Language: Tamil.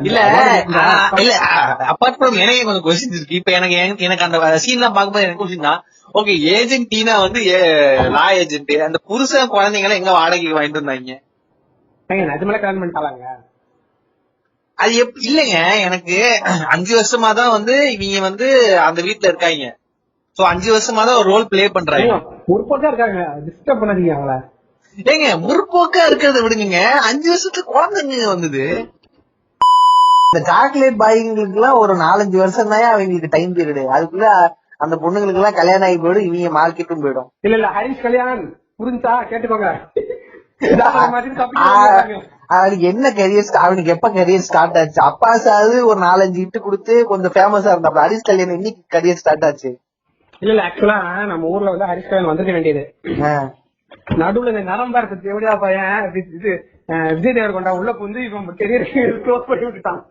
இல்ல இல்ல அப்பார்ட் ஃப்ரம் எனக்கு கொஞ்சம் கொஸ்டின் இருக்கு. இப்ப எனக்கு அந்த சீன் எல்லாம் பார்க்கும்போது எனக்கு கொஸ்டின் தான். ஓகே, ஏஜென்ட் டீனா வந்து லா ஏஜென்ட், அந்த புருஷன் குழந்தைங்க எல்லாம் எங்க வாடகைக்கு வாங்கிட்டு வந்தாங்க? நிஜமெல்லாம் கல்யாணம் பண்ணிட்டாங்க. அது இல்லைங்க, எனக்கு 5 வருஷமா தான் வந்து இவங்க வந்து அந்த வீட்டுல இருக்காங்க. சோ 5 வருஷமா தான் ஒரு ரோல் பிளே பண்றாங்க. முற்போக்கா இருக்காங்க, டிஸ்டர்ப் பண்ணாதீங்க அவங்கள. ஏங்க முற்போக்கா இருக்கிறத விடுங்க, 5 வருஷத்துக்கு குழந்தைங்க வந்தது. இந்த சாக்லேட் பாய்ங்களுக்கு எல்லாம் ஒரு 4-5 வருஷம் தான் அவங்களுக்கு டைம் பீரியடு. அதுக்குள்ள அந்த பொண்ணுங்களுக்கு எல்லாம் கல்யாணம் ஆகி போயிடும், இவங்க மார்க்கெட்டும் போயிடும். இல்ல ஹரிஷ் கல்யாண் புரிஞ்சா கேட்டுக்கோங்க. அவனுக்கு என்ன கரியர், அவனுக்கு எப்ப கரியர் ஸ்டார்ட் ஆச்சு? அப்பாசாவது ஒரு 4-5 ஹிட் கொடுத்து கொஞ்சம் ஃபேமஸா இருந்தா. ஹரிஷ் கல்யாண் இன்னைக்கு கரியர் ஸ்டார்ட் ஆச்சு. இல்ல ஆக்சுவலா நம்ம ஊர்ல வந்து ஹரிஷ் கல்யாண் வந்திருக்க வேண்டியது. நடுவுல இந்த நரம்பாரத்து எப்படியா பையன் இது விஜய் தேவர் கொண்டா உள்ள புந்து இவன் கெரியர் க்ளோஸ் பண்ணி விட்டுட்டான்.